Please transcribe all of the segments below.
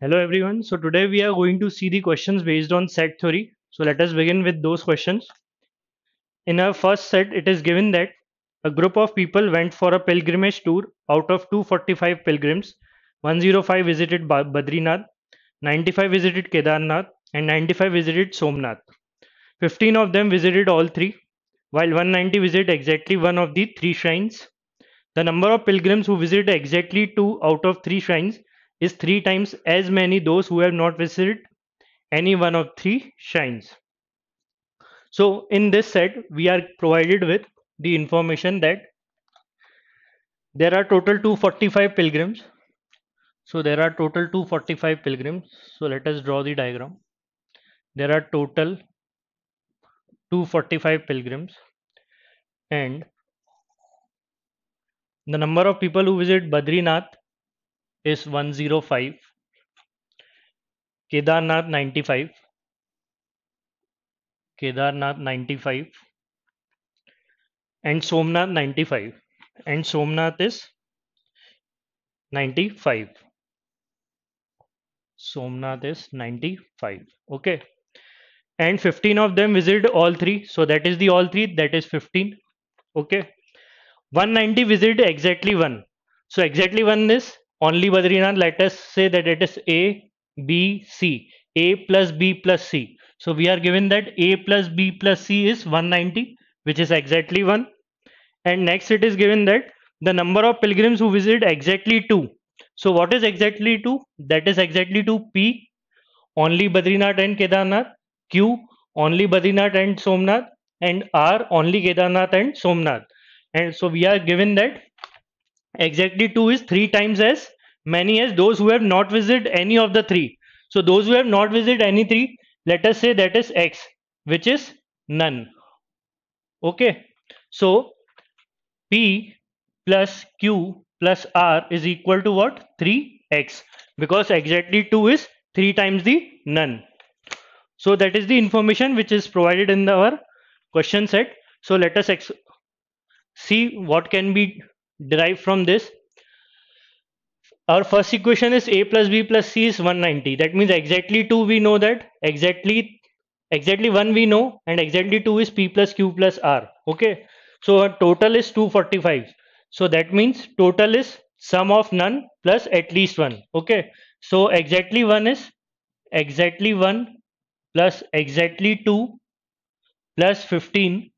Hello everyone. So today we are going to see the questions based on set theory. So let us begin with those questions. In our first set, it is given that a group of people went for a pilgrimage tour. Out of 245 pilgrims, 105 visited Badrinath, 95 visited Kedarnath, and 95 visited Somnath. 15 of them visited all three, while 190 visited exactly one of the three shrines. The number of pilgrims who visit exactly two out of three shrines is three times as many those who have not visited any one of three shrines. So in this set, we are provided with the information that there are total 245 pilgrims. So there are total 245 pilgrims. So let us draw the diagram. There are total 245 pilgrims, and the number of people who visit Badrinath is 105, Kedarnath 95, Kedarnath 95, and Somnath 95. And Somnath is 95. Somnath is 95. Okay. And 15 of them visited all three. So that is the all three, that is 15. Okay. 190 visited exactly one. So exactly one is only Badrinath. Let us say that it is A, B, C. A plus B plus C. So we are given that A plus B plus C is 190, which is exactly one. And next it is given that the number of pilgrims who visit exactly two. So what is exactly two? That is exactly two. P only Badrinath and Kedarnath, Q only Badrinath and Somnath, and R only Kedarnath and Somnath. And so we are given that exactly 2 is 3 times as many as those who have not visited any of the three. So those who have not visited any three, let us say that is X, which is none. Okay. So P plus Q plus R is equal to what? 3x, because exactly 2 is 3 times the none. So that is the information which is provided in our question set. So let us see what can be derived from this. Our first equation is a plus b plus c is 190. That means exactly 2 we know, that exactly 1 we know, and exactly 2 is p plus q plus r. Okay. So our total is 245. So that means total is sum of none plus at least 1. Okay. So exactly 1 plus exactly 2 plus 15.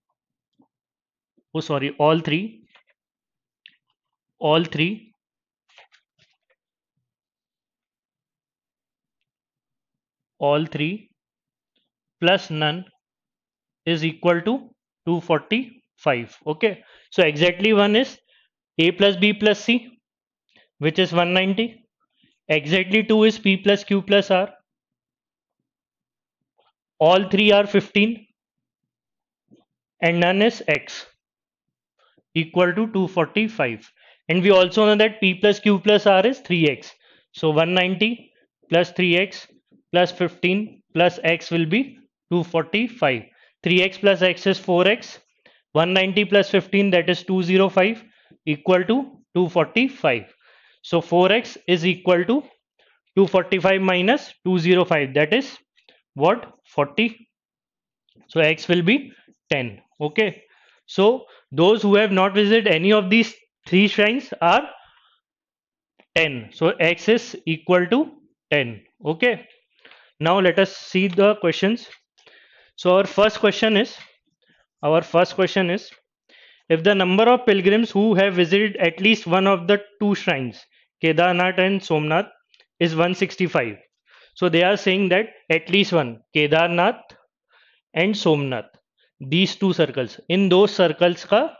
Oh sorry, all three all three plus none is equal to 245. Okay. So exactly 1 is a plus b plus c, which is 190. Exactly 2 is p plus q plus r. All three are 15, and none is x, equal to 245. And we also know that p plus q plus r is 3x. So 190 plus 3x plus 15 plus x will be 245. 3x plus x is 4x. 190 plus 15, that is 205, equal to 245. So 4x is equal to 245 minus 205, that is what? 40. So x will be 10. Okay. So those who have not visited any of these three shrines are 10. So x is equal to 10. Okay. Now let us see the questions. So our first question is if the number of pilgrims who have visited at least one of the two shrines, Kedarnath and Somnath, is 165. So they are saying that at least one, Kedarnath and Somnath, these two circles, in those circles का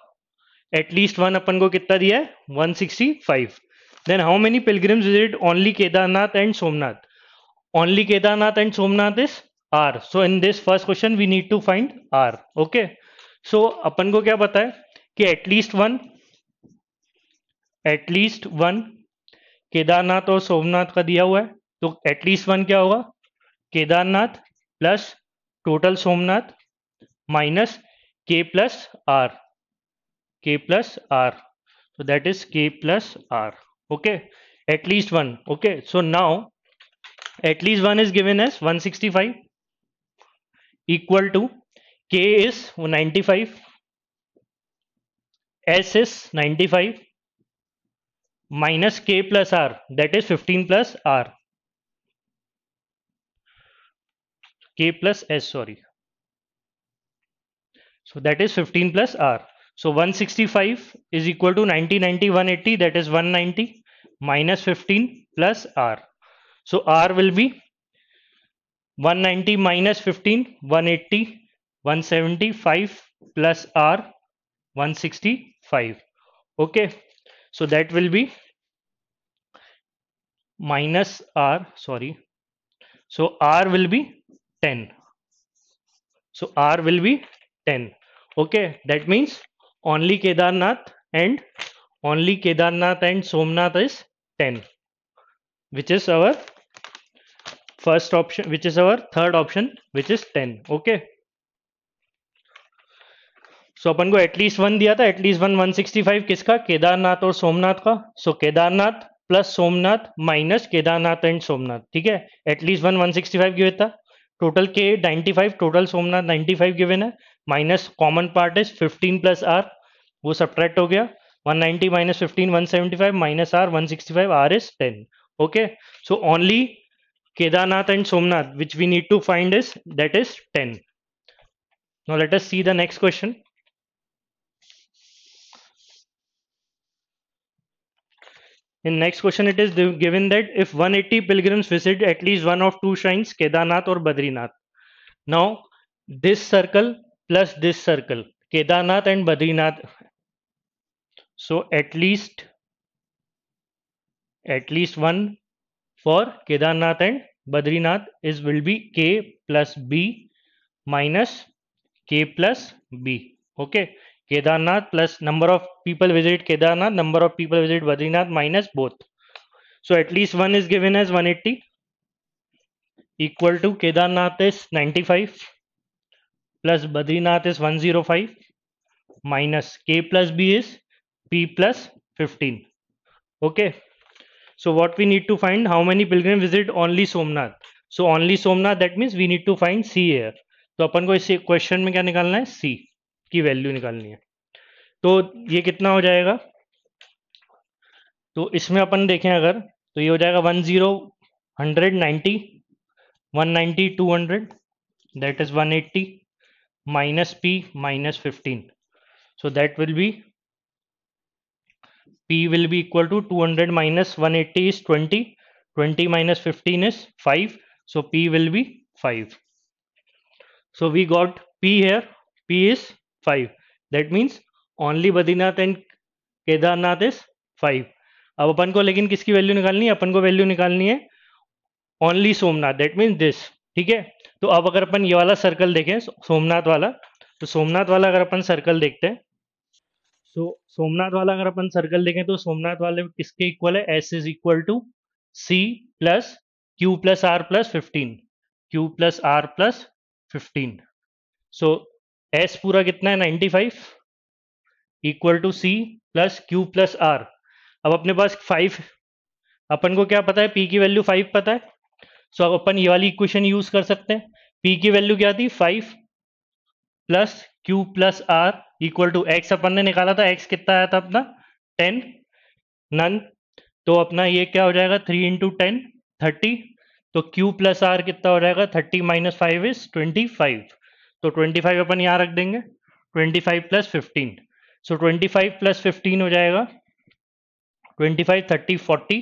at least one अपन को कितना दिया है? 165. Then how many pilgrims visit only Kedarnath and Somnath? Only Kedarnath and Somnath is R. So in this first question we need to find R. Okay. So अपन को क्या पता है कि एटलीस्ट वन केदारनाथ और सोमनाथ का दिया हुआ है, तो एटलीस्ट वन क्या होगा? Kedarnath plus total Somnath minus k plus r, so that is k plus r. Okay, at least one. Okay, so now at least one is given as 165 equal to K is 95, S is 95 minus K plus R, that is 15 plus R, K plus S, sorry. So that is 15 plus R. So 165 is equal to 90, 90, 180, that is 190 minus 15 plus R. So R will be 190 minus 15, 180, 175 plus R, 165. Okay. So that will be minus R, sorry. So R will be 10. So R will be 10. Okay. That means only Kedarnath and Somnath is 10, which is our first option, which is our third option, which is 10. Okay. सो अपन को at least one दिया था, at least one 165 किसका, केदारनाथ और सोमनाथ का. So Kedarnath plus Somnath minus Kedarnath and Somnath. ठीक है, at least one 165 given था, total के 95, टोटल सोमनाथ 95 गिवन है, minus common part is 15 plus R, वो सब्ट्रैक्ट हो गया. 190 minus 15 175 minus R 165, R is 10. Okay, so only Kedarnath and Somnath which we need to find is, that is 10. Now let us see the next question. In next question it is given that if 180 pilgrims visit at least one of two shrines, Kedarnath or Badrinath. Now this circle plus this circle, Kedarnath and Badrinath. So at least one for Kedarnath and Badrinath is will be K plus B minus K plus B. Okay, Kedarnath plus number of people visit Kedarnath, number of people visit Badrinath minus both. So at least one is given as 180 equal to Kedarnath is 95 plus Badrinath is 105 minus K plus B is P plus 15. Okay, so what we need to find, how many pilgrims visit only Somnath. So only Somnath, that means we need to find C here. तो अपन को इस question में क्या निकालना है, C की value निकालनी है. तो ये कितना हो जाएगा, तो इसमें अपन देखें अगर, तो ये हो जाएगा 10 100 90 190 200, that is 180 minus P minus 15. So that will be, P will be equal to 200 minus 180 is 20, 20 minus 15 is 5, so P will be 5. So we got P here, P is 5. That means only Badrinath and Kedarnath is 5. अब अपन को लेकिन किसकी value निकालनी है, अपन को value निकालनी है only Somnath, that means this. ठीक है, तो अब अगर अपन ये वाला सर्कल देखें सोमनाथ वाला, तो सोमनाथ वाला अगर अपन सर्कल देखते हैं, सो सोमनाथ वाला अगर अपन सर्कल देखें तो सोमनाथ वाले किसके इक्वल है, S is equal to C plus Q plus R plus 15, Q plus R plus 15. So S पूरा कितना है 95 equal to C plus Q plus R. अब अपने पास 5, अपन को क्या पता है, P की वैल्यू 5 पता है. सो अब अपन ये वाली इक्वेशन यूज कर सकते हैं. P की वैल्यू क्या थी, 5 plus Q plus R equal to X अपन ने निकाला था, X कितना आया था अपना 10 नन, तो अपना ये क्या हो जाएगा 3 इंटू 10 30, तो Q प्लस R कितना हो जाएगा 30 माइनस 5 इज 25, तो 25 अपन यहाँ रख देंगे, 25 प्लस 15, सो 25 प्लस 15 हो जाएगा 25 30 40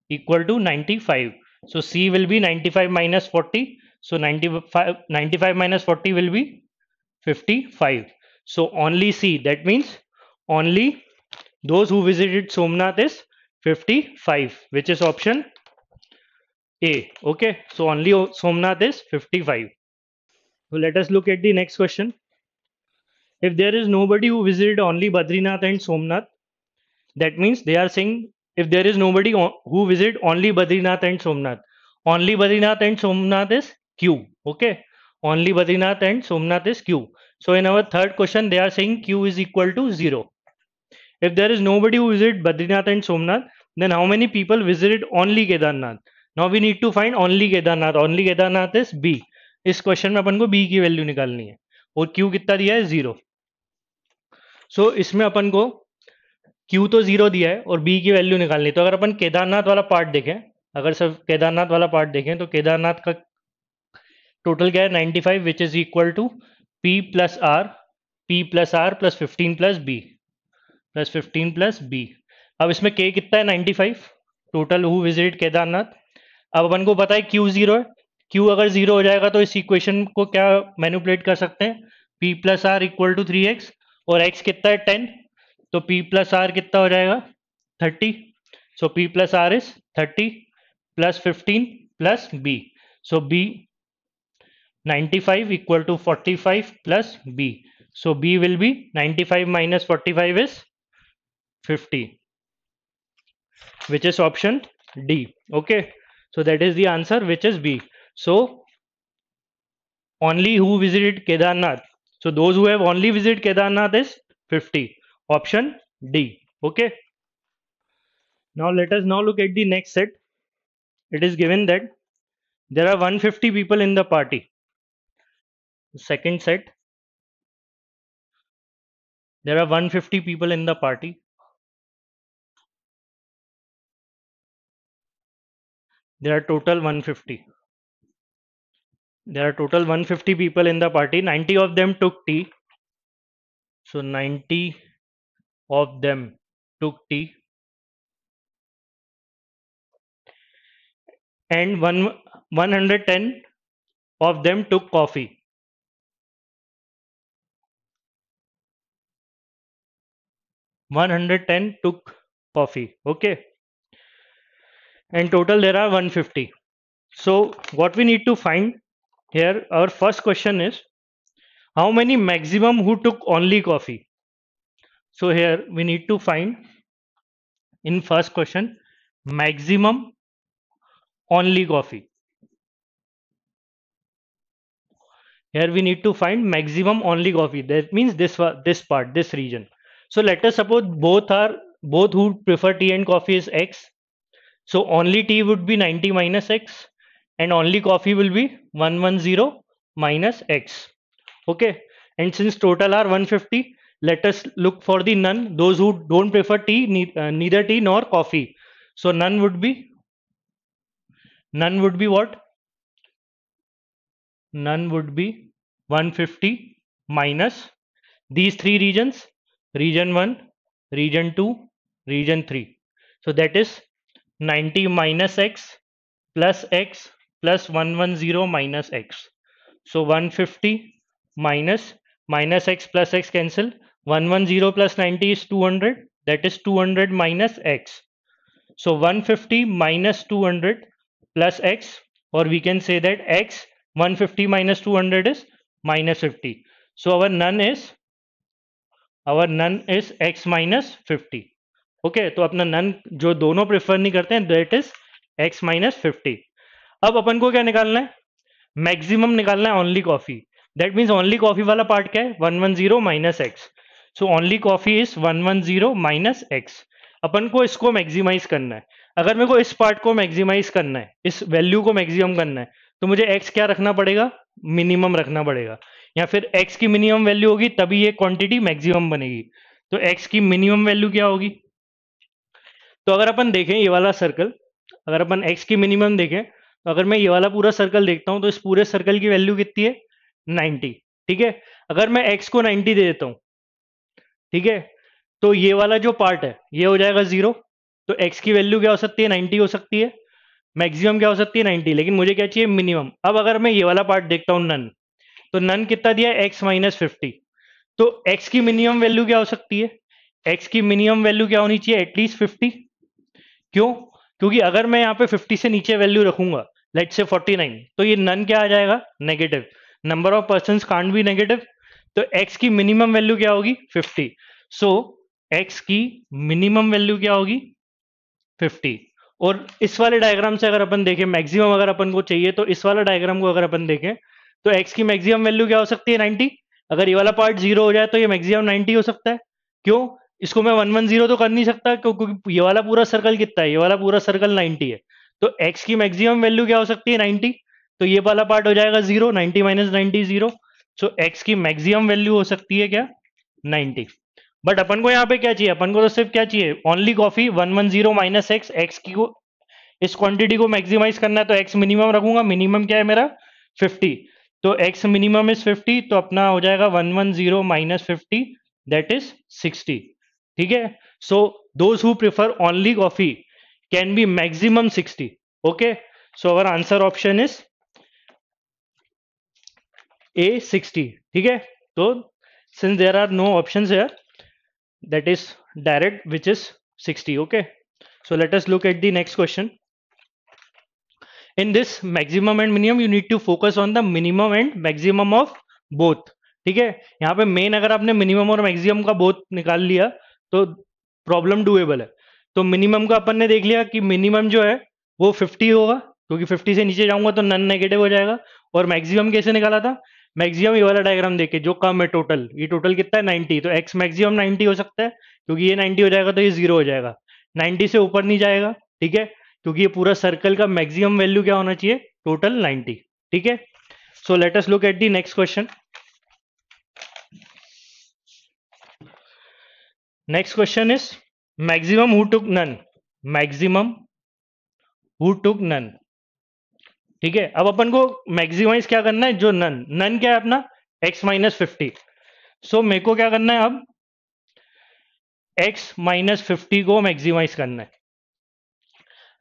equal to 95. So C will be 95 minus 40. So 95 minus 40 will be 55. So only C, that means only those who visited Somnath is 55, which is option A. Okay, so only Somnath is 55. So let us look at the next question. If there is nobody who visited only Badrinath and Somnath, that means they are saying if there is nobody who visit only Badrinath and Somnath, only Badrinath and Somnath is Q. Okay, only Badrinath and Somnath is Q. So in our third question, they are saying Q is equal to 0. If there is nobody who visit Badrinath and Somnath, then how many people visited only Kedarnath? Now we need to find only Kedarnath. Only Kedarnath is B. इस question में अपन को B की value निकालनी है और Q कितना दिया है 0. सो इसमें अपन को क्यू तो 0 दिया है और बी की वैल्यू निकालनी है. तो अगर अपन केदारनाथ वाला पार्ट देखें, अगर सिर्फ केदारनाथ वाला पार्ट देखें तो केदारनाथ का टोटल क्या है 95 which is equal to P plus R plus 15 plus B. अब इसमें के कितना है 95 टोटल हु विजिट केदारनाथ. अब अपन को पता है क्यू 0 है. क्यू अगर 0 हो जाएगा तो इस इक्वेशन को क्या मैनिपुलेट कर सकते हैं, P plus R equal to 3x और x कितना है 10. तो p प्लस आर कितना हो जाएगा 30. So p plus R is 30 plus 15 plus b. So b 95 equal to 45 plus b. So b will be 95 minus 45 is 50, which is option D. Okay, so that is the answer, which is B. So only who visited Kedarnath. So those who have only visited Kedarnath is 50. Option D. Okay. Now let us now look at the next set. It is given that there are 150 people in the party. Second set, there are 150 people in the party. There are total 150. There are total 150 people in the party. 90 of them took tea. So 90 of them took tea, and 110 of them took coffee. 110 took coffee. Okay. And total there are 150. So what we need to find here, our first question is how many maximum who took only coffee. So here we need to find in first question maximum only coffee. Here we need to find maximum only coffee. That means this part, this region. So let us suppose both who prefer tea and coffee is x. So only tea would be 90 minus x and only coffee will be 110 minus x. Okay. And since total are 150, let us look for the none. Those who don't prefer tea, neither tea nor coffee. So none would be what? None would be 150 minus these three regions, region 1, region 2, region 3. So that is 90 minus x plus 110 minus x. So 150 minus x plus x cancel. 110 plus 90 is 200. That is 200 minus x. So 150 minus 200 plus x, or we can say that x 150 minus 200 is minus 50. So our none is x minus 50. Okay, तो अपना none जो दोनों prefer नहीं करते हैं that is x minus 50. अब अपन को क्या निकालना है, मैक्सिमम निकालना है only coffee. That means only coffee वाला पार्ट क्या है 110 minus x. So only coffee is 110 minus x. अपन को इसको मैक्सिमाइज करना है. अगर मेरे को इस पार्ट को मैक्सिमाइज करना है, इस वैल्यू को मैक्सिमम करना है, तो मुझे x क्या रखना पड़ेगा, मिनिमम रखना पड़ेगा, या फिर x की मिनिमम वैल्यू होगी तभी ये क्वांटिटी मैक्सिमम बनेगी. तो x की मिनिमम वैल्यू क्या होगी. तो अगर अपन देखें ये वाला सर्कल, अगर अपन x की मिनिमम देखें, तो अगर मैं ये वाला पूरा सर्कल देखता हूं तो इस पूरे सर्कल की वैल्यू कितनी है 90. ठीक है, अगर मैं x को 90 दे देता हूं, ठीक है, तो ये वाला जो पार्ट है ये हो जाएगा 0. तो x की वैल्यू क्या हो सकती है 90 हो सकती है, मैक्सिमम क्या हो सकती है 90, लेकिन मुझे क्या चाहिए मिनिमम. अब अगर मैं ये वाला पार्ट देखता हूं नन, तो नन कितना दिया है x माइनस 50. तो x की मिनिमम वैल्यू क्या हो सकती है, x की मिनिमम वैल्यू क्या होनी चाहिए एटलीस्ट 50. क्यों, क्योंकि अगर मैं यहाँ पे 50 से नीचे वैल्यू रखूंगा लेट्स से 49, तो ये नन क्या आ जाएगा negative. Number of persons can't be negative. तो x की मिनिमम वैल्यू क्या होगी 50. सो x की मिनिमम वैल्यू क्या होगी 50. और इस वाले डायग्राम से अगर अपन देखें मैक्सिमम अगर अपन को चाहिए, तो इस वाला डायग्राम को अगर अपन देखें तो x की मैक्सिमम वैल्यू क्या हो सकती है 90. अगर ये वाला पार्ट 0 हो जाए तो ये मैक्सिमम 90 हो सकता है. क्यों, इसको मैं 110 तो कर नहीं सकता क्योंकि ये वाला पूरा सर्कल कितना है, ये वाला पूरा सर्कल 90 है. तो x की मैक्सिमम वैल्यू क्या हो सकती है 90, तो ये वाला पार्ट हो जाएगा 0, 90 माइनस 90 0। सो x की मैक्सिमम वैल्यू हो सकती है क्या 90। बट अपन को यहाँ पे क्या चाहिए, अपन को तो सिर्फ क्या चाहिए only coffee 110 minus x, x की को इस क्वांटिटी को मैक्सिमाइज करना है तो x मिनिमम रखूंगा, मिनिमम क्या है मेरा 50, तो x मिनिमम इज 50, तो अपना हो जाएगा 110 माइनस 50 दैट इज 60। ठीक है, so those who prefer only coffee can be maximum 60। Okay, so our answer option is A 60। ठीक है, तो since there are no options here that is direct which is 60। Okay, so let us look at the next question. In this maximum and minimum you need to focus on the minimum and maximum of both। ठीक है, यहाँ पे main अगर आपने minimum और maximum का both निकाल लिया तो प्रॉब्लम डूएबल है। तो मिनिमम का अपन ने देख लिया कि मिनिमम जो है वो 50 होगा, क्योंकि 50 से नीचे जाऊंगा तो नन नेगेटिव हो जाएगा। और मैक्सिमम कैसे निकाला था, मैक्सिमम ये वाला डायग्राम देखे जो कम है टोटल, ये टोटल कितना है 90, तो एक्स मैक्सिमम 90 हो सकता है, क्योंकि ये 90 हो जाएगा तो ये 0 हो जाएगा, 90 से ऊपर नहीं जाएगा। ठीक है, क्योंकि ये पूरा सर्कल का मैक्सिमम वैल्यू क्या होना चाहिए टोटल 90। ठीक है, so let us look at the next question. Next question is maximum who took none, maximum who took none. ठीक है, अब अपन को मैक्सिमाइज क्या करना है, जो नन, नन क्या है अपना x माइनस 50। सो मेरे को क्या करना है अब x माइनस 50 को मैक्सिमाइज करना है।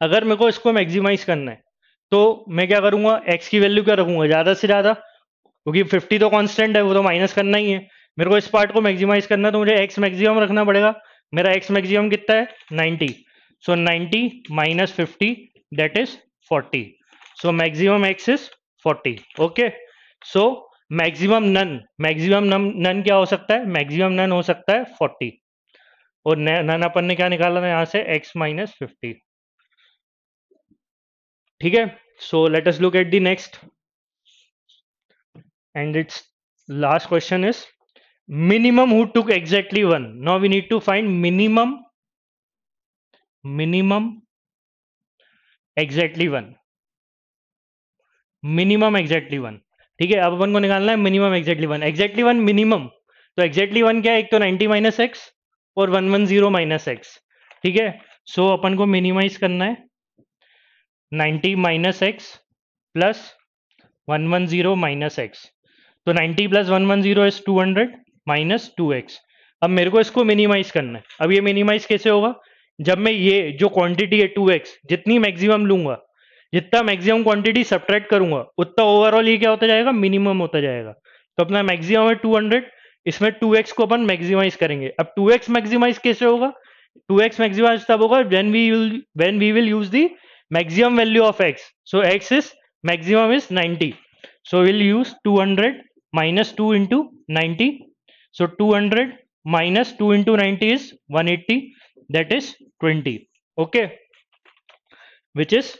अगर मेरे को इसको मैक्सिमाइज करना है तो मैं क्या करूंगा, x की वैल्यू क्या रखूंगा ज्यादा से ज्यादा, क्योंकि 50 तो कांस्टेंट है, वो तो माइनस करना ही है। मेरे को इस पार्ट को मैक्सिमाइज करना है तो मुझे x मैक्सिमम रखना पड़ेगा। मेरा x मैक्सिमम कितना है 90, so 90 minus 50 that is 40, so maximum x is 40। Okay, so maximum none, maximum none क्या हो सकता है, मैक्सिमम नन हो सकता है 40, और नन अपन ने क्या निकाला था यहाँ से x माइनस 50। ठीक है, so let us look at the next and its last question is minimum who took exactly one। now we need to find minimum exactly one, minimum exactly one. ठीक है, अब अपन को निकालना है minimum exactly one, exactly one minimum, तो exactly one क्या है, एक तो 90 माइनस एक्स और 110 माइनस एक्स। ठीक है, सो अपन को मिनिमाइज करना है 90 minus x plus 110 minus x, तो 90 प्लस 110 इज 200 माइनस 2x। अब मेरे को इसको मिनिमाइज करना है। अब ये मिनिमाइज कैसे होगा, जब मैं ये जो क्वांटिटी है 2x जितनी मैक्सिमम लूंगा, जितना मैक्सिमम क्वांटिटी सब्ट्रैक्ट करूंगा उतना ओवरऑल ये क्या होता जाएगा मिनिमम होता जाएगा। तो अपना मैक्सिमम है 200, इसमें 2x को अपन मैक्सिमाइज करेंगे। अब 2x मैक्सिमाइज कैसे होगा, 2x मैक्सिमाइज तब होगा when we will use the maximum value of x, so x is maximum is 90, so we'll use 200 minus 2 into 90, so 200 minus 2 into 90 is 180, that is 20। okay, which is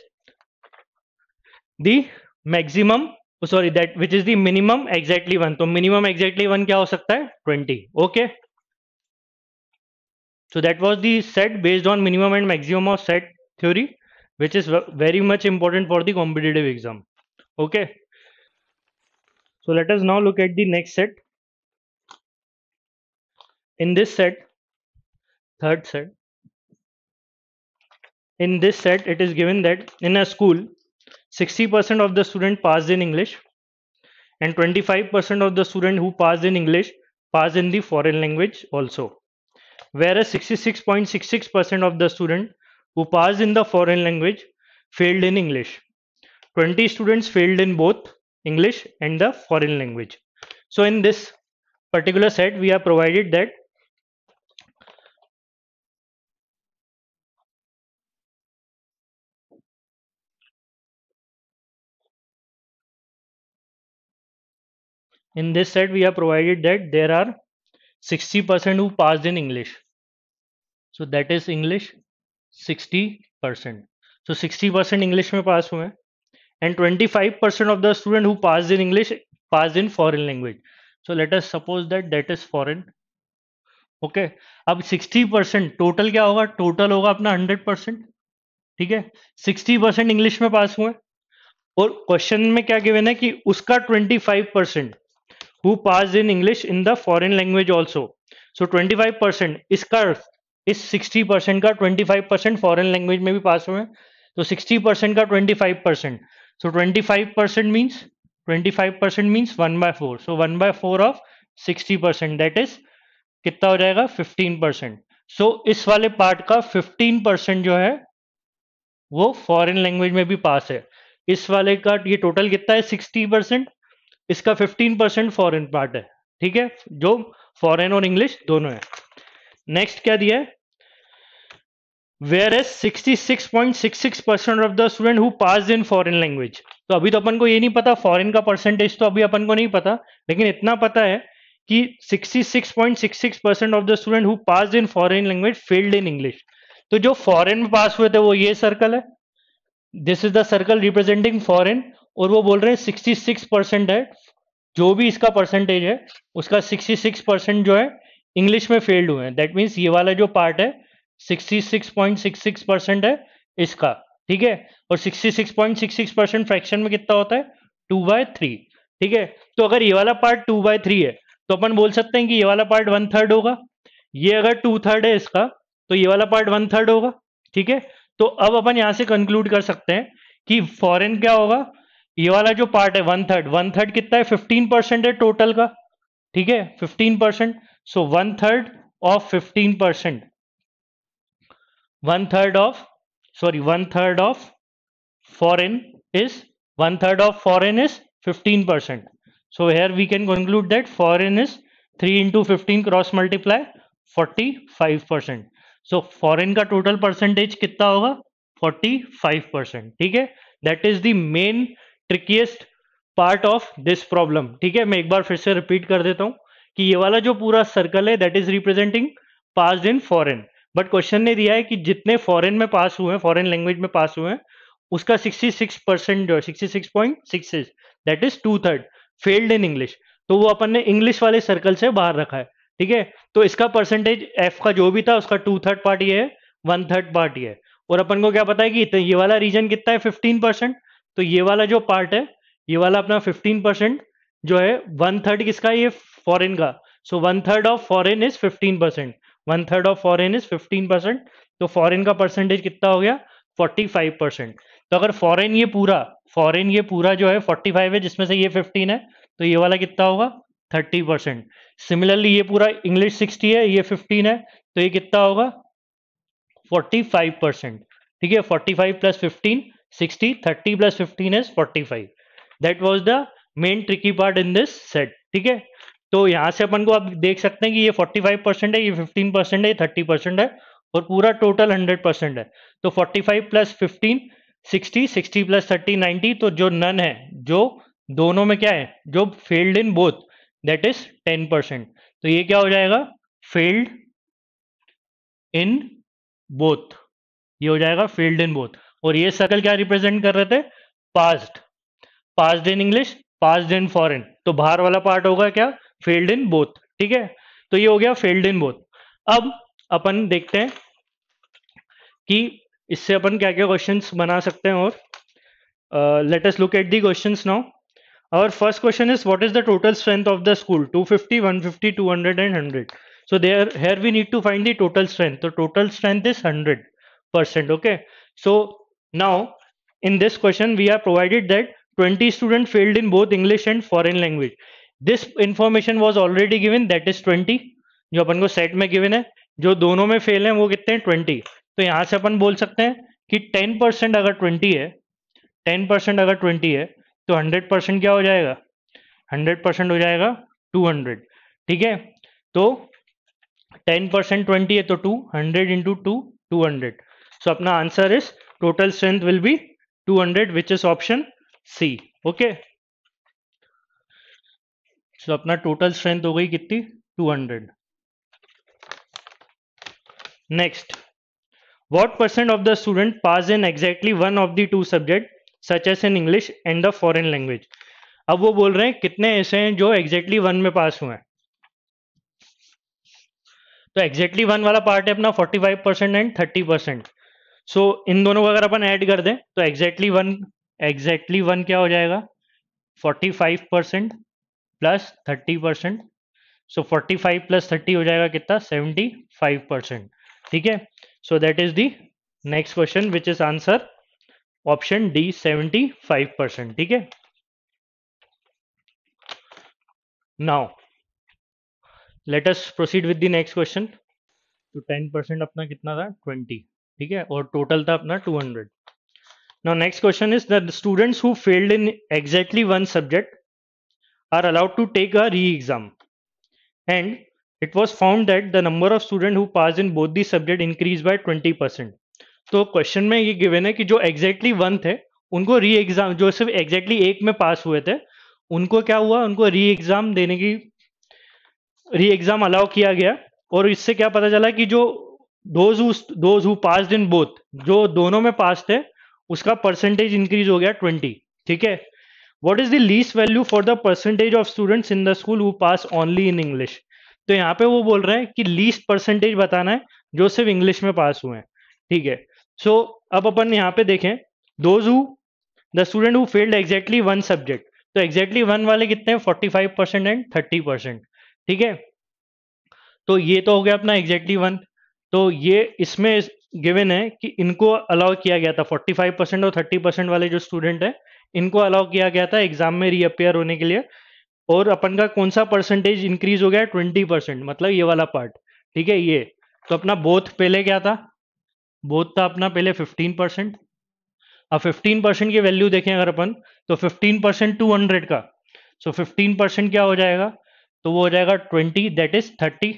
the maximum, sorry, that which is the minimum exactly one, तो minimum exactly one क्या हो सकता है 20। okay, so that was the set based on minimum and maximum of set theory, which is very much important for the competitive exam। okay, so let us now look at the next set। in this set, third set, in this set it is given that in a school 60% of the student passed in English and 25% of the student who passed in English passed in the foreign language also, whereas 66.66% of the student who passed in the foreign language failed in English, 20 students failed in both English and the foreign language। so in this particular set we are provided that in this set we are provided that there are 60% who passed in English, so that is English 60%, so 60% English में पास हुए हैं, and 25% of the student who passed in English passed in foreign language, so let us suppose that that is foreign। okay, अब 60% total क्या होगा, total होगा अपना 100%। ठीक है, 60% इंग्लिश में पास हुए, और क्वेश्चन में क्या गिवन है कि उसका 25% who pass in English in the foreign language also. So 25%, इसका इस 60% का 25% फॉरेन लैंग्वेज में भी पास हुए हैं, तो 60% का 25%, सो 25% means 1/4, so 1/4 of 60%, that is कितना हो जाएगा 15%। सो इस वाले पार्ट का 15% जो है वो फॉरेन लैंग्वेज में भी पास है। इस वाले का ये टोटल कितना है 60%, इसका 15% फॉरेन पार्ट है, ठीक है, जो फॉरेन और इंग्लिश दोनों है। नेक्स्ट क्या दिया है, where as 66.66% of the student who pass in foreign language. तो अभी तो अपन को ये नहीं पता फॉरेन का परसेंटेज, तो अभी अपन को नहीं पता, लेकिन इतना पता है कि 66.66% of the student who pass in foreign language failed in English. तो जो फॉरेन में पास हुए थे वो ये सर्कल है, this is the circle representing foreign, और वो बोल रहे हैं 66% है, जो भी इसका परसेंटेज है उसका 66% जो है इंग्लिश में फेल्ड हुए हैं। दैट मीन्स ये वाला जो पार्ट है 66.66% है इसका, ठीक है, और 66.66% फ्रैक्शन में कितना होता है 2/3, ठीक है। तो अगर ये वाला पार्ट 2/3 है तो अपन बोल सकते हैं कि ये वाला पार्ट 1/3 होगा, ये अगर 2/3 है इसका तो ये वाला पार्ट 1/3 होगा, ठीक है। तो अब अपन यहां से कंक्लूड कर सकते हैं कि फॉरेन क्या होगा, ये वाला जो पार्ट है 1/3, 1/3 कितना है 15% है टोटल का, ठीक है 15%, सो 1/3 of 15%, 1/3 of, sorry 1/3 of foreign is 1/3 of foreign is 15%. So here we can conclude that foreign is 3 into 15 cross multiply 45%. So foreign का total percentage कितना होगा 45%, ठीक है। That is the main trickiest part of this problem, ठीक है। मैं एक बार फिर से रिपीट कर देता हूँ कि ये वाला जो पूरा सर्कल है that is representing pass in foreign, but question ने दिया है कि जितने फॉरेन में पास हुए हैं, फॉरेन लैंग्वेज में पास हुए हैं, उसका 66% जो 66.66 that is 2/3 failed in English, तो वो अपन ने इंग्लिश वाले सर्कल से बाहर रखा है, ठीक है। तो इसका परसेंटेज एफ का जो भी था उसका 2/3 पार्ट ये है, 1/3 पार्ट ये है, और अपन को क्या पता है कि ये वाला रीजन कितना है 15%, तो ये वाला जो पार्ट है ये वाला अपना 15% जो है 1/3 किसका, ये फॉरेन का, सो 1/3 of foreign is 15%, 1/3 of foreign is 15%, तो फॉरेन का परसेंटेज कितना हो गया 45%। तो अगर फॉरेन ये पूरा जो है 45 है जिसमें से ये 15 है, तो ये वाला कितना होगा 30%। सिमिलरली ये पूरा इंग्लिश 60 है, ये 15 है, तो ये कितना होगा 45%, ठीक है। 45 plus 15 60, 30 plus 15 is 45। That was the main tricky part in this set, ठीक है। तो यहां से अपन को अब देख सकते हैं कि ये 45% है, ये 15% है, ये 30% है, और पूरा टोटल 100% है। तो 45 प्लस 15 60, 60 प्लस 30 90, तो जो नन है, जो दोनों में क्या है, जो failed in both that is 10%, तो ये क्या हो जाएगा फेल्ड इन बोथ, ये हो जाएगा फेल्ड इन बोथ। और ये सर्कल क्या रिप्रेजेंट कर रहे थे, past, passed in English, passed in foreign, तो बाहर वाला पार्ट होगा क्या फेल्ड इन बोथ, ठीक है। तो ये हो गया फेल्ड इन बोथ। अब अपन देखते हैं कि इससे अपन क्या क्या क्वेश्चंस बना सकते हैं, और late us look at the questions now. Our first question is what is the total strength of the school, 250, 150, 200 and 100. So here we need to find the total strength. The total strength is 100%, okay. So now in this question we are provided that 20 students failed in both English and foreign language. This information was already given, that is 20, जो अपन को set में given है। जो दोनों में fail हैं वो कितने हैं 20, तो यहाँ से अपन बोल सकते हैं कि 10% अगर 20 है, 10% अगर 20 है तो 100% क्या हो जाएगा 100% हो जाएगा 200, ठीक है। तो 10% 20 है तो 200 इंटू 2 200, सो अपना answer is total strength will be 200 which is option C, okay. So अपना टोटल स्ट्रेंथ हो गई कितनी 200। Next, what percent of the student pass in exactly one of the two subject such as in English and the foreign language। अब वो बोल रहे हैं कितने ऐसे हैं जो एग्जैक्टली वन में पास हुए हैं, तो एग्जैक्टली वन वाला पार्ट है अपना 45% एंड 30%। सो इन दोनों को अगर अपन ऐड कर दें तो एग्जैक्टली वन क्या हो जाएगा, 45% प्लस 30%। सो 45 प्लस 30 हो जाएगा कितना, 75%। ठीक है, so that is the next question which is answer option D, 75%। ठीक है, now let us proceed with the next question. तो 10% अपना कितना था, 20। ठीक है, और टोटल था अपना 200। Now next question is the students who failed in exactly one subject are allowed to take a re-exam, and it was found that the number of students who passed in both the subject increased by 20%। तो question में ये given है कि जो exactly one थे उनको री exam, जो सिर्फ एग्जैक्टली एक में पास हुए थे उनको क्या हुआ, उनको री एग्जाम देने की, री एग्जाम अलाउ किया गया। और इससे क्या पता चला कि जो those who passed in both, जो दोनों में पास थे उसका परसेंटेज इंक्रीज हो गया 20। ठीक है, what is the least value for the percentage of students in the school who pass only in English. तो यहाँ पे वो बोल रहे हैं कि लीस्ट परसेंटेज बताना है जो सिर्फ इंग्लिश में पास हुए हैं। ठीक है, सो अब अपन यहाँ पे देखें, those who, the student who failed exactly one subject, तो एग्जैक्टली वन वाले कितने हैं, 45% एंड 30%। ठीक है, तो ये तो हो गया अपना एग्जैक्टली वन। तो ये इसमें गिवन है कि इनको अलाउ किया गया था, 45% और 30% वाले जो स्टूडेंट है इनको अलाउ किया गया था एग्जाम में रीअपियर होने के लिए। और अपन का कौन सा परसेंटेज इंक्रीज हो गया, 20%, मतलब ये वाला पार्ट। ठीक है, ये तो अपना बोथ पहले क्या था, बोथ था अपना पहले 15%। अब 15% की वैल्यू देखें अगर अपन, तो 15% 200 का, सो 15% क्या हो जाएगा, तो वो हो जाएगा 20, दैट इज 30।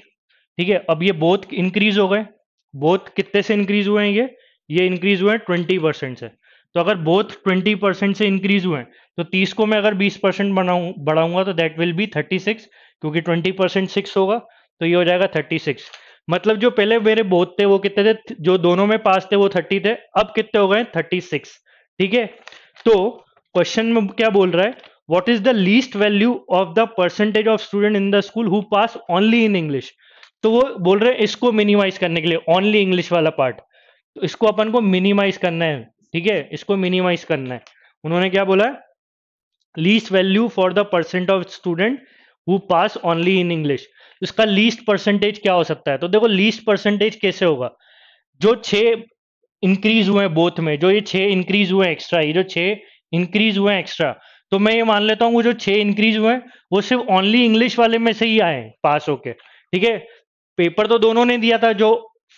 ठीक है, अब ये बोथ इंक्रीज हो गए, बोथ कितने से इंक्रीज हुए हैं, ये इंक्रीज हुए हैं 20% से। तो अगर बोथ 20% से इंक्रीज हुए हैं तो 30 को मैं अगर 20% बढ़ाऊंगा तो दैट विल बी 36, क्योंकि 20% 6 होगा, तो ये हो जाएगा 36। मतलब जो पहले मेरे बोथ थे वो कितने थे, जो दोनों में पास थे वो 30 थे, अब कितने हो गए, 36। ठीक है, तो क्वेश्चन में क्या बोल रहा है, what is the least value of the percentage of student in the school who pass only in English. तो वो बोल रहे हैं इसको मिनिमाइज करने के लिए, ओनली इंग्लिश वाला पार्ट, तो इसको अपन को मिनिमाइज करना है। ठीक है, इसको मिनिमाइज करना है। उन्होंने क्या बोला, least value for the percent of student who pass only in English, इसका लीस्ट परसेंटेज क्या हो सकता है। तो देखो लीस्ट परसेंटेज कैसे होगा, जो 6 इंक्रीज हुए हैं बोथ में, जो ये 6 इंक्रीज हुए एक्स्ट्रा, ये जो 6 इंक्रीज हुए एक्स्ट्रा, तो मैं ये मान लेता हूँ वो जो 6 इंक्रीज हुए हैं वो सिर्फ ओनली इंग्लिश वाले में से ही आए पास होके। ठीक है, पेपर तो दोनों ने दिया था, जो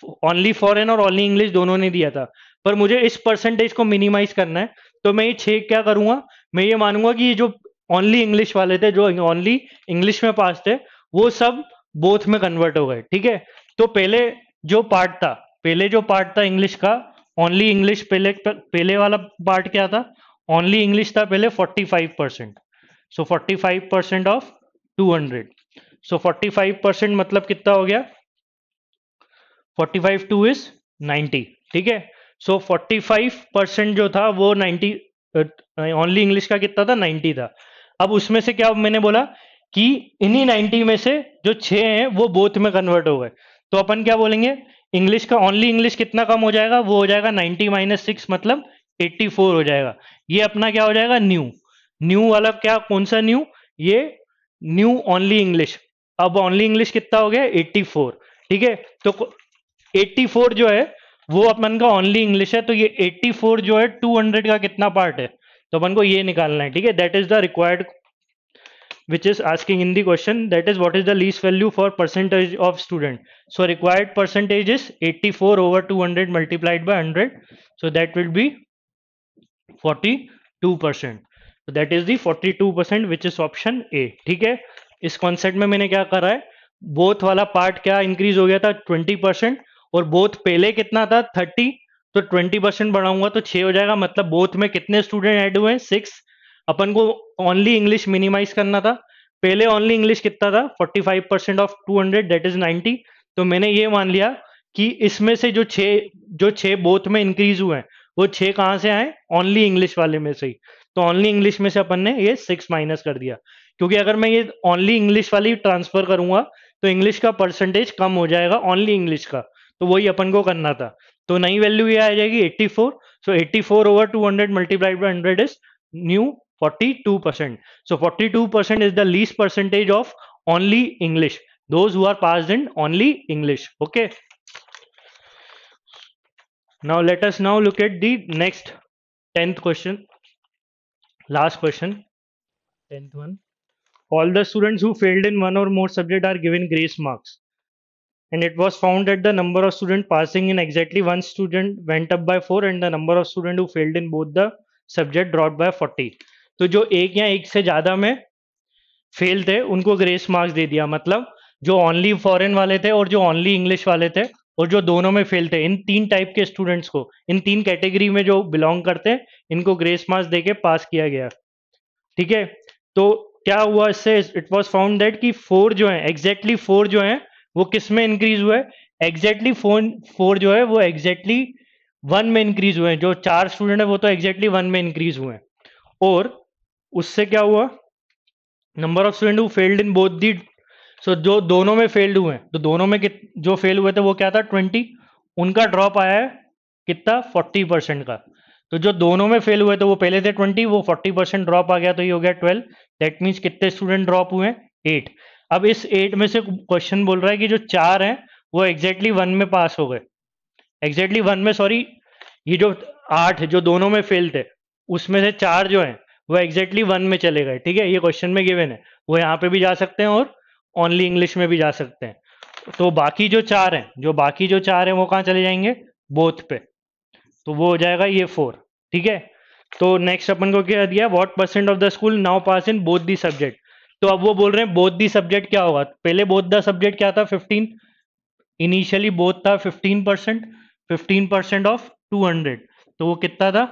ओनली फॉरेन और ओनली इंग्लिश दोनों ने दिया था, पर मुझे इस परसेंटेज को मिनिमाइज करना है। तो मैं ये 6 क्या करूंगा, मैं ये मानूंगा कि ये जो ओनली इंग्लिश वाले थे, जो ओनली इंग्लिश में पास थे, वो सब बोथ में कन्वर्ट हो गए। ठीक है, तो पहले जो पार्ट था इंग्लिश का, ओनली इंग्लिश, पहले वाला पार्ट क्या था, ओनली इंग्लिश था पहले 45%। सो 45% ऑफ 200, सो 45% मतलब कितना हो गया, 45 टू इज 90। ठीक है, सो 45% जो था वो 90, ओनली इंग्लिश का कितना था, 90 था। अब उसमें से क्या मैंने बोला कि इन्हीं 90 में से जो 6 हैं वो बोथ में कन्वर्ट हो गए, तो अपन क्या बोलेंगे, इंग्लिश का ओनली इंग्लिश कितना कम हो जाएगा, वो हो जाएगा 90 माइनस 6, मतलब 84 हो जाएगा। ये अपना क्या हो जाएगा, न्यू, न्यू वाला क्या, कौन सा न्यू, ये न्यू ओनली इंग्लिश। अब ओनली इंग्लिश कितना हो गया, 84। ठीक है, तो 84 जो है वो अपन का ओनली इंग्लिश है, तो ये 84 जो है 200 का कितना पार्ट है, तो अपन को ये निकालना है। ठीक है, that is the required which is asking in the question, that is what is the least value for percentage of student. So required percentage is 84 over 200 multiplied by 100, so that will be 42%। so that is the 42% which is option A। ठीक है, इस concept में मैंने क्या करा है, both वाला part क्या इंक्रीज हो गया था 20%, और बोथ पहले कितना था 30, तो 20% बढ़ाऊंगा तो 6 हो जाएगा, मतलब बोथ में कितने स्टूडेंट ऐड हुए हैं, 6। अपन को ओनली इंग्लिश मिनिमाइज करना था, पहले ओनली इंग्लिश कितना था, 45% ऑफ 200 दैट इज 90। तो मैंने ये मान लिया कि इसमें से जो छह बोथ में इंक्रीज हुए हैं वो 6 कहाँ से आए, ओनली इंग्लिश वाले में से ही। तो ओनली इंग्लिश में से अपन ने ये 6 माइनस कर दिया, क्योंकि अगर मैं ये ओनली इंग्लिश वाली ट्रांसफर करूंगा तो इंग्लिश का परसेंटेज कम हो जाएगा ओनली इंग्लिश का, तो वही अपन को करना था। तो नई वैल्यू ये आ जाएगी 84. सो 84 over 200 multiplied by 100 is new 42%. So 42% is the least percentage of only English. Those who are passed in only English. Okay. Now let us now look at the next 10th question. Last question. 10th one. All the students who failed in one or more subject are given grace marks. And it was found that the number of students passing in exactly one student went up by 4 and the number of students who failed in both the subject dropped by 40. तो जो एक या एक से ज़्यादा में fail थे उनको ग्रेस मार्क्स दे दिया. मतलब जो ओनली फॉरेन वाले थे और जो ओनली इंग्लिश वाले थे और जो दोनों में फेल थे, इन तीन टाइप के स्टूडेंट्स को, इन तीन कैटेगरी में जो बिलोंग करते हैं, इनको ग्रेस मार्क्स देके पास किया गया. ठीक है. तो क्या हुआ इससे? इट वॉज फाउंड दैट कि 4 जो है, एग्जैक्टली 4 जो है वो किस में इंक्रीज हुआ है? एग्जैक्टली 4 जो है वो एग्जैक्टली 1 में इंक्रीज हुए हैं. जो 4 स्टूडेंट है वो तो एग्जैक्टली 1 में इंक्रीज हुए हैं. और उससे क्या हुआ? Number of student who failed in both the, so जो दोनों में फेल्ड हुए हैं, तो दोनों में जो फेल हुए थे वो क्या था? 20. उनका ड्रॉप आया है कितना? 40% का. तो जो दोनों में फेल हुए थे वो पहले थे 20, वो 40% ड्रॉप आ गया तो ये हो गया 12. दैट मीन्स कितने स्टूडेंट ड्रॉप हुए? 8. अब इस 8 में से क्वेश्चन बोल रहा है कि जो 4 हैं वो एग्जैक्टली 1 में पास हो गए. एग्जैक्टली 1 में, सॉरी, ये जो 8 जो दोनों में फेल थे उसमें से 4 जो हैं वो एग्जैक्टली 1 में चले गए. ठीक है, ये क्वेश्चन में गिवन है. वो यहाँ पे भी जा सकते हैं और ओनली इंग्लिश में भी जा सकते हैं. तो बाकी जो 4 हैं, वो कहाँ चले जाएंगे? बोथ पे. तो वो हो जाएगा ये 4. ठीक है. तो नेक्स्ट अपन को क्या दिया? What percent of the school now pass in both the subject. तो अब वो बोल रहे हैं बोथ दी सब्जेक्ट क्या होगा? पहले बोथ द सब्जेक्ट क्या था? 15. इनिशियली बोथ था 15%. 15% ऑफ 200, तो वो कितना था?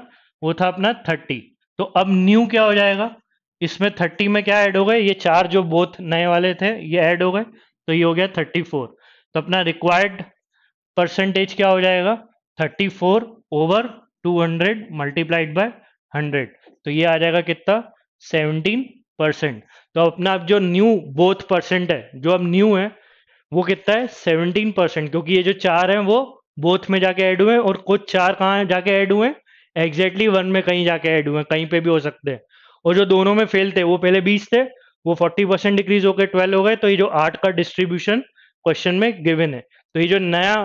वो था अपना 30. तो अब न्यू क्या हो जाएगा? इसमें 30 में क्या ऐड हो गए? ये 4 जो बोथ नए वाले थे ये ऐड हो गए, तो ये हो गया 34. तो अपना रिक्वायर्ड परसेंटेज क्या हो जाएगा? 34 ओवर 200 मल्टीप्लाइड बाय 100. तो ये आ जाएगा कितना? 17%. तो अपना अब जो न्यू बोथ परसेंट है, जो अब न्यू है, वो कितना है? 17%. क्योंकि ये जो 4 हैं वो बोथ में जाके ऐड हुए और कुछ 4 कहाँ जाके ऐड हुए? एग्जैक्टली 1 में कहीं जाके ऐड हुए, कहीं पे भी हो सकते हैं. और जो दोनों में फेल थे वो पहले 20 थे, वो 40% डिक्रीज होकर 12 हो गए. तो ये जो 8 का डिस्ट्रीब्यूशन क्वेश्चन में गिवन है. तो ये जो नया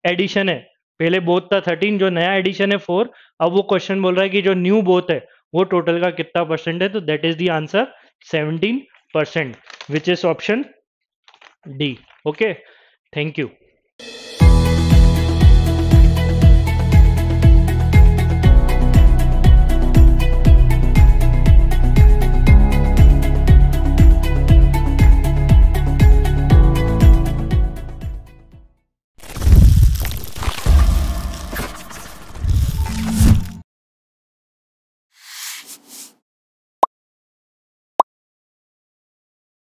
एडिशन है, पहले बोथ था 13, जो नया एडिशन है 4. अब वो क्वेश्चन बोल रहा है कि जो न्यू बोथ है वो टोटल का कितना परसेंट है? तो that is the answer 17%, which is option D. Okay, thank you.